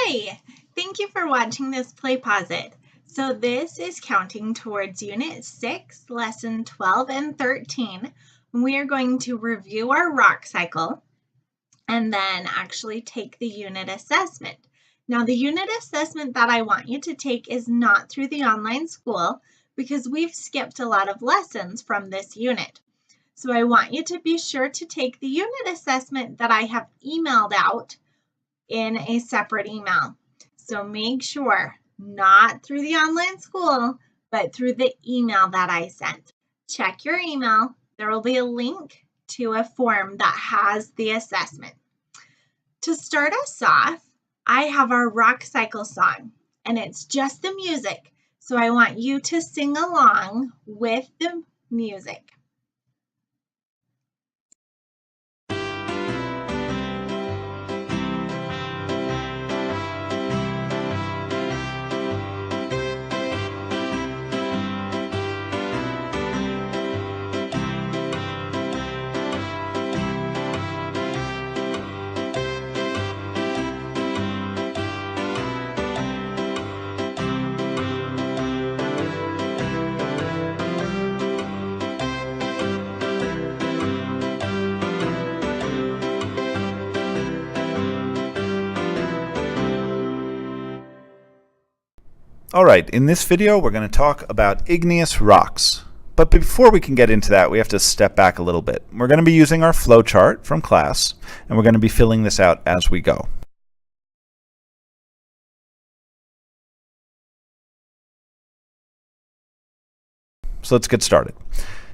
Hi, thank you for watching this PlayPosit. So this is counting towards Unit 6, Lesson 12 and 13. We are going to review our rock cycle and then actually take the unit assessment. Now the unit assessment that I want you to take is not through the online school because we've skipped a lot of lessons from this unit. So I want you to be sure to take the unit assessment that I have emailed out in a separate email. So make sure, not through the online school, but through the email that I sent. Check your email. There will be a link to a form that has the assessment. To start us off, I have our rock cycle song, and it's just the music. So I want you to sing along with the music. Alright, in this video we're going to talk about igneous rocks. But before we can get into that, we have to step back a little bit. We're going to be using our flow chart from class, and we're going to be filling this out as we go. So let's get started.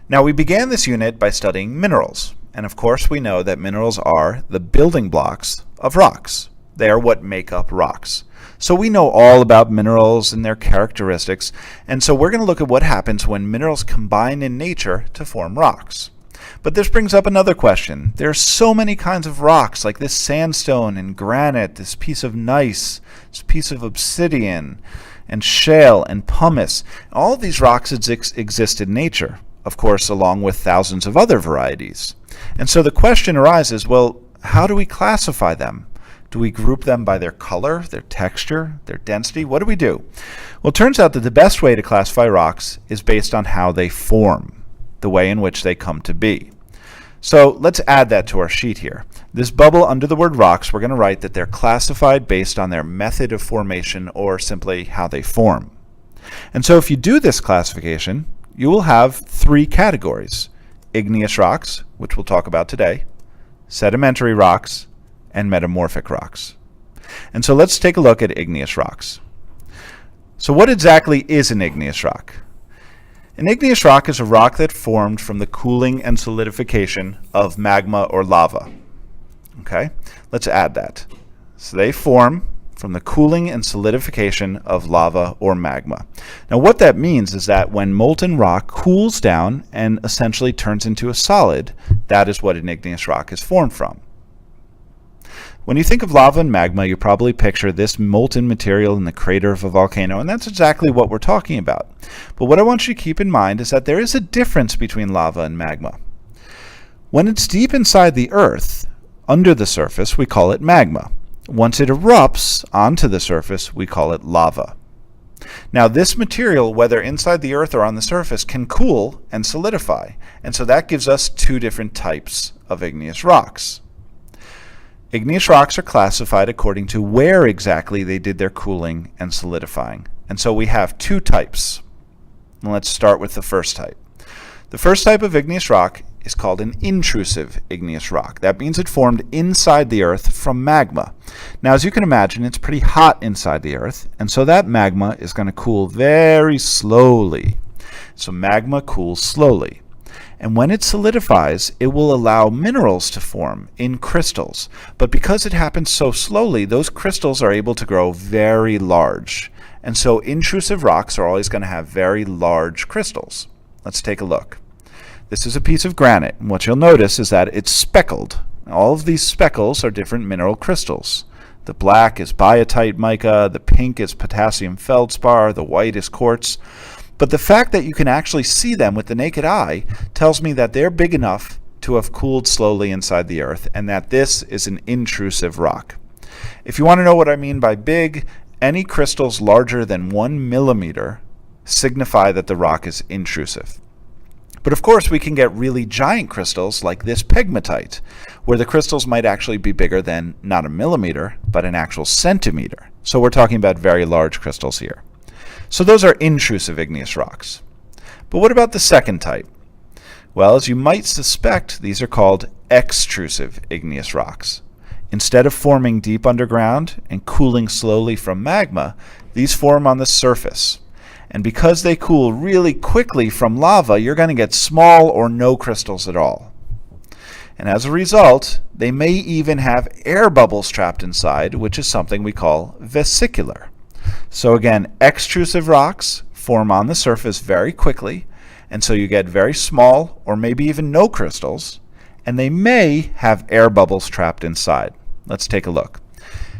Now we began this unit by studying minerals, and of course we know that minerals are the building blocks of rocks. They are what make up rocks. So we know all about minerals and their characteristics, and so we're going to look at what happens when minerals combine in nature to form rocks. But this brings up another question. There are so many kinds of rocks, like this sandstone and granite, this piece of gneiss, this piece of obsidian, and shale and pumice. All of these rocks exist in nature, of course, along with thousands of other varieties. And so the question arises, well, how do we classify them? Do we group them by their color, their texture, their density? What do we do? Well, it turns out that the best way to classify rocks is based on how they form, the way in which they come to be. So let's add that to our sheet here. This bubble under the word rocks, we're going to write that they're classified based on their method of formation, or simply how they form. And so if you do this classification, you will have three categories: igneous rocks, which we'll talk about today, sedimentary rocks, and metamorphic rocks. And so let's take a look at igneous rocks. So what exactly is an igneous rock? An igneous rock is a rock that formed from the cooling and solidification of magma or lava. Okay, let's add that. So they form from the cooling and solidification of lava or magma. Now what that means is that when molten rock cools down and essentially turns into a solid, that is what an igneous rock is formed from. When you think of lava and magma, you probably picture this molten material in the crater of a volcano, and that's exactly what we're talking about. But what I want you to keep in mind is that there is a difference between lava and magma. When it's deep inside the earth, under the surface, we call it magma. Once it erupts onto the surface, we call it lava. Now this material, whether inside the earth or on the surface, can cool and solidify, and so that gives us two different types of igneous rocks. Igneous rocks are classified according to where exactly they did their cooling and solidifying. And so we have two types. And let's start with the first type. The first type of igneous rock is called an intrusive igneous rock. That means it formed inside the earth from magma. Now, as you can imagine, it's pretty hot inside the earth, and so that magma is going to cool very slowly. So magma cools slowly. And when it solidifies, it will allow minerals to form in crystals. But because it happens so slowly, those crystals are able to grow very large. And so intrusive rocks are always going to have very large crystals. Let's take a look. This is a piece of granite, and what you'll notice is that it's speckled. All of these speckles are different mineral crystals. The black is biotite mica, the pink is potassium feldspar, the white is quartz. But the fact that you can actually see them with the naked eye tells me that they're big enough to have cooled slowly inside the earth, and that this is an intrusive rock. If you want to know what I mean by big, any crystals larger than 1 millimeter signify that the rock is intrusive. But of course, we can get really giant crystals like this pegmatite, where the crystals might actually be bigger than not a millimeter, but an actual centimeter. So we're talking about very large crystals here. So those are intrusive igneous rocks. But what about the second type? Well, as you might suspect, these are called extrusive igneous rocks. Instead of forming deep underground and cooling slowly from magma, these form on the surface. And because they cool really quickly from lava, you're going to get small or no crystals at all. And as a result, they may even have air bubbles trapped inside, which is something we call vesicular. So again, extrusive rocks form on the surface very quickly, and so you get very small or maybe even no crystals, and they may have air bubbles trapped inside. Let's take a look.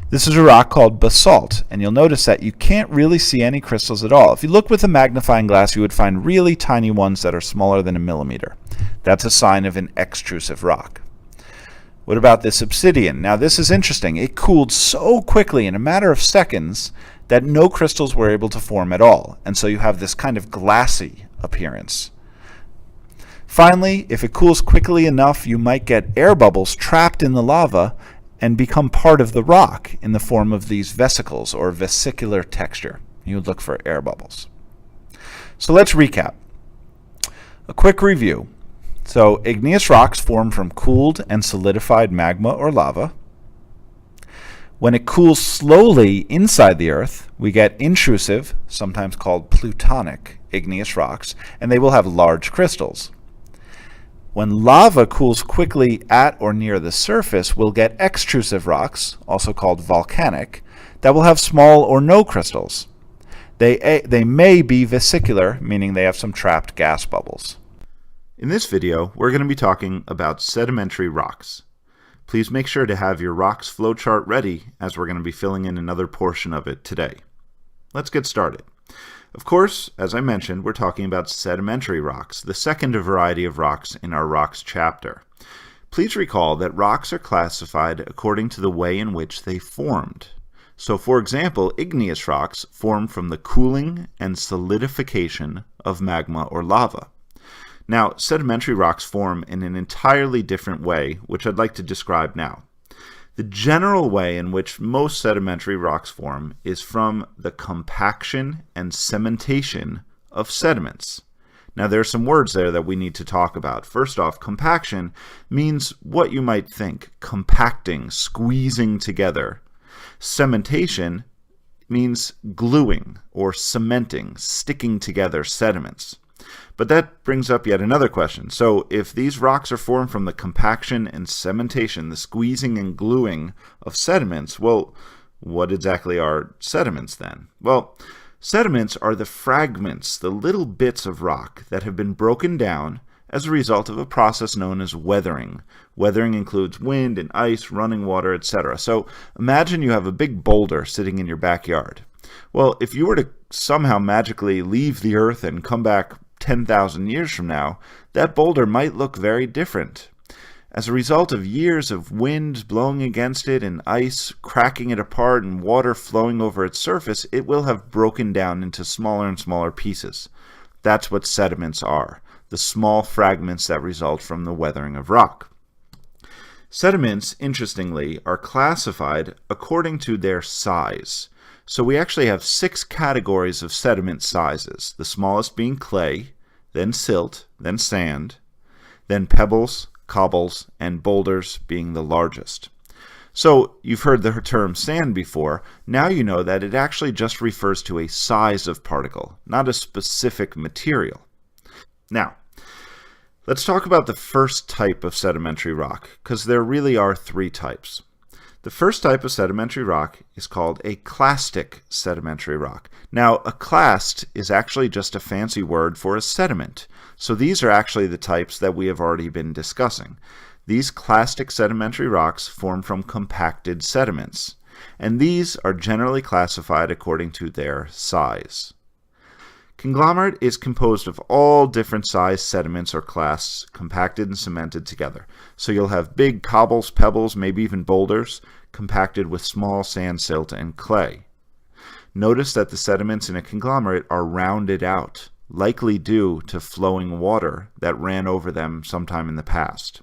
This is a rock called basalt, and you'll notice that you can't really see any crystals at all. If you look with a magnifying glass, you would find really tiny ones that are smaller than a millimeter. That's a sign of an extrusive rock. What about this obsidian? Now this is interesting. It cooled so quickly in a matter of seconds that no crystals were able to form at all, and so you have this kind of glassy appearance. Finally, if it cools quickly enough, you might get air bubbles trapped in the lava and become part of the rock in the form of these vesicles or vesicular texture. You would look for air bubbles. So let's recap. A quick review. So igneous rocks form from cooled and solidified magma or lava. When it cools slowly inside the Earth, we get intrusive, sometimes called plutonic, igneous rocks, and they will have large crystals. When lava cools quickly at or near the surface, we'll get extrusive rocks, also called volcanic, that will have small or no crystals. They may be vesicular, meaning they have some trapped gas bubbles. In this video, we're going to be talking about sedimentary rocks. Please make sure to have your rocks flowchart ready, as we're going to be filling in another portion of it today. Let's get started. Of course, as I mentioned, we're talking about sedimentary rocks, the second variety of rocks in our rocks chapter. Please recall that rocks are classified according to the way in which they formed. So, for example, igneous rocks form from the cooling and solidification of magma or lava. Now, sedimentary rocks form in an entirely different way, which I'd like to describe now. The general way in which most sedimentary rocks form is from the compaction and cementation of sediments. Now, there are some words there that we need to talk about. First off, compaction means what you might think, compacting, squeezing together. Cementation means gluing or cementing, sticking together sediments. But that brings up yet another question. So if these rocks are formed from the compaction and cementation, the squeezing and gluing of sediments, well, what exactly are sediments then? Well, sediments are the fragments, the little bits of rock that have been broken down as a result of a process known as weathering. Weathering includes wind and ice, running water, etc. So imagine you have a big boulder sitting in your backyard. Well, if you were to somehow magically leave the earth and come back 10,000 years from now, that boulder might look very different. As a result of years of wind blowing against it and ice cracking it apart and water flowing over its surface, it will have broken down into smaller and smaller pieces. That's what sediments are, the small fragments that result from the weathering of rock. Sediments, interestingly, are classified according to their size. So we actually have 6 categories of sediment sizes, the smallest being clay, then silt, then sand, then pebbles, cobbles, and boulders being the largest. So you've heard the term sand before. Now you know that it actually just refers to a size of particle, not a specific material. Now, let's talk about the first type of sedimentary rock, because there really are 3 types. The first type of sedimentary rock is called a clastic sedimentary rock. Now, a clast is actually just a fancy word for a sediment. So these are actually the types that we have already been discussing. These clastic sedimentary rocks form from compacted sediments, and these are generally classified according to their size. Conglomerate is composed of all different size sediments or clasts compacted and cemented together. So you'll have big cobbles, pebbles, maybe even boulders compacted with small sand, silt, and clay. Notice that the sediments in a conglomerate are rounded out, likely due to flowing water that ran over them sometime in the past.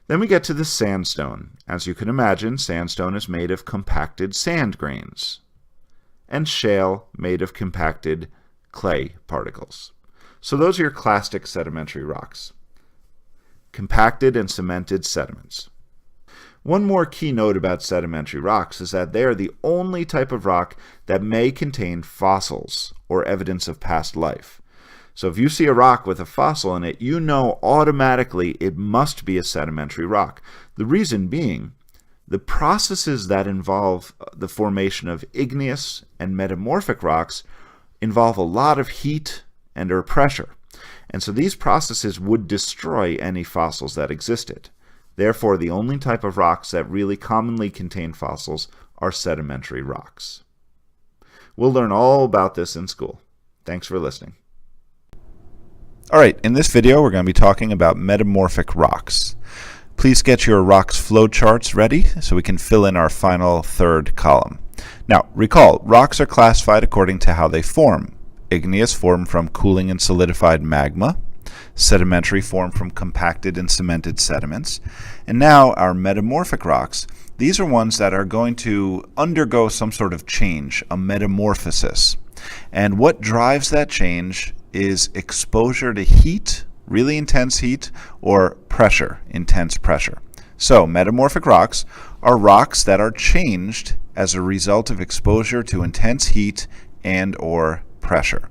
Then we get to the sandstone. As you can imagine, sandstone is made of compacted sand grains, and shale made of compacted clay particles. So those are your clastic sedimentary rocks. Compacted and cemented sediments. One more key note about sedimentary rocks is that they are the only type of rock that may contain fossils or evidence of past life. So if you see a rock with a fossil in it, you know automatically it must be a sedimentary rock. The reason being, the processes that involve the formation of igneous and metamorphic rocks involve a lot of heat and or pressure. And so these processes would destroy any fossils that existed. Therefore, the only type of rocks that really commonly contain fossils are sedimentary rocks. We'll learn all about this in school. Thanks for listening. All right, in this video, we're going to be talking about metamorphic rocks. Please get your rocks flowcharts ready so we can fill in our final third column. Now, recall, rocks are classified according to how they form. Igneous form from cooling and solidified magma. Sedimentary form from compacted and cemented sediments. And now our metamorphic rocks, these are ones that are going to undergo some sort of change, a metamorphosis. And what drives that change is exposure to heat, really intense heat, or pressure, intense pressure. So metamorphic rocks are rocks that are changed as a result of exposure to intense heat and or pressure.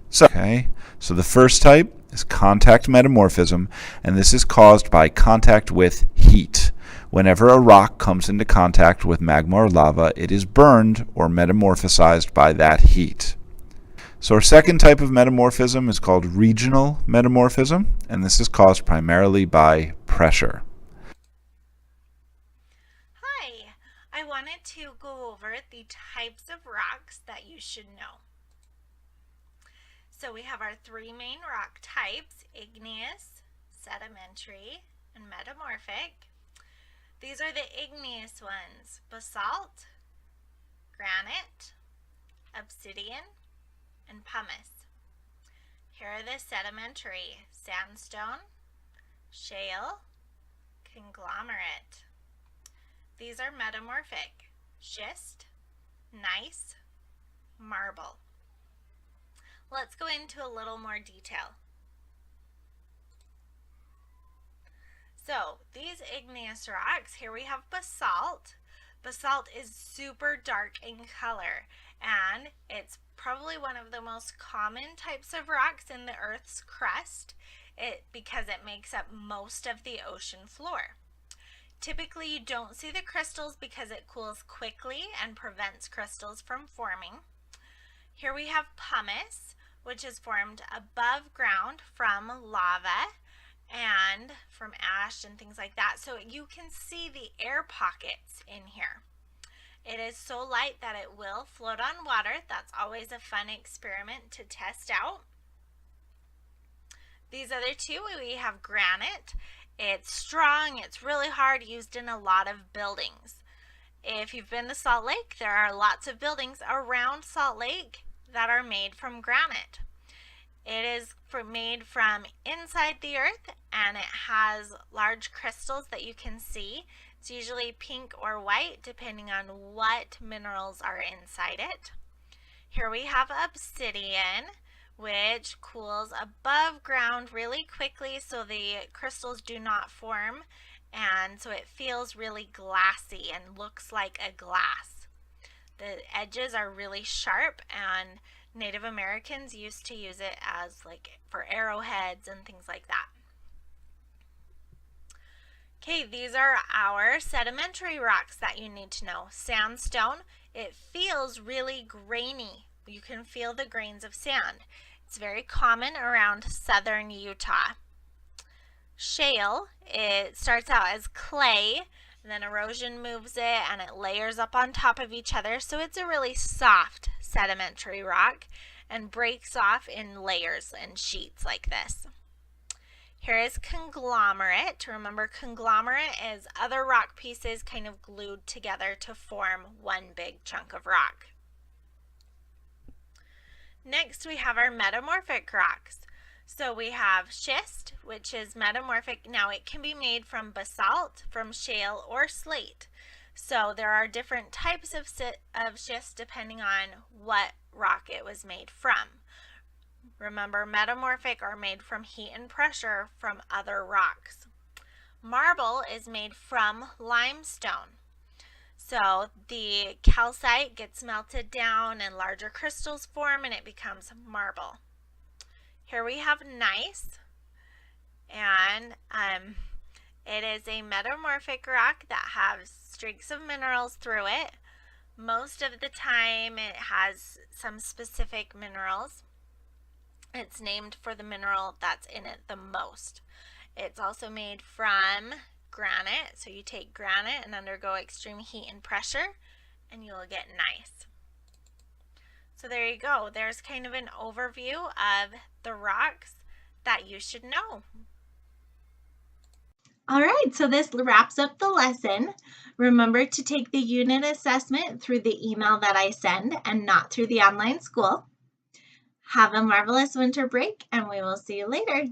So the first type is contact metamorphism, and this is caused by contact with heat. Whenever a rock comes into contact with magma or lava, it is burned or metamorphosized by that heat. So our second type of metamorphism is called regional metamorphism, and this is caused primarily by pressure. Hi, I wanted to go over the types of rocks that you should know. So we have our three main rock types: igneous, sedimentary, and metamorphic. These are the igneous ones: basalt, granite, obsidian, and pumice. Here are the sedimentary: sandstone, shale, conglomerate. These are metamorphic: schist, gneiss, marble. Let's go into a little more detail. So these igneous rocks, here we have basalt. Basalt is super dark in color, and it's probably one of the most common types of rocks in the Earth's crust because it makes up most of the ocean floor. Typically, you don't see the crystals because it cools quickly and prevents crystals from forming. Here we have pumice, which is formed above ground from lava and from ash and things like that. So you can see the air pockets in here. It is so light that it will float on water. That's always a fun experiment to test out. These other two, we have granite. It's strong, it's really hard, used in a lot of buildings. If you've been to Salt Lake, there are lots of buildings around Salt Lake that are made from granite. It is made from inside the earth, and it has large crystals that you can see. It's usually pink or white depending on what minerals are inside it. Here we have obsidian, which cools above ground really quickly so the crystals do not form, and so it feels really glassy and looks like a glass. The edges are really sharp, and Native Americans used to use it as for arrowheads and things like that. Okay, these are our sedimentary rocks that you need to know. Sandstone, it feels really grainy. You can feel the grains of sand. It's very common around southern Utah. Shale, it starts out as clay, and then erosion moves it and it layers up on top of each other. So it's a really soft sedimentary rock and breaks off in layers and sheets like this. Here is conglomerate. Remember, conglomerate is other rock pieces kind of glued together to form one big chunk of rock. Next, we have our metamorphic rocks. So we have schist, which is metamorphic. Now it can be made from basalt, from shale, or slate. So there are different types of schist depending on what rock it was made from. Remember, metamorphic are made from heat and pressure from other rocks. Marble is made from limestone. So the calcite gets melted down and larger crystals form and it becomes marble. Here we have gneiss, and it is a metamorphic rock that has streaks of minerals through it. Most of the time it has some specific minerals. It's named for the mineral that's in it the most. It's also made from granite, so you take granite and undergo extreme heat and pressure and you'll get gneiss. So there you go. There's kind of an overview of the rocks that you should know. All right, so this wraps up the lesson. Remember to take the unit assessment through the email that I send and not through the online school. Have a marvelous winter break, and we will see you later.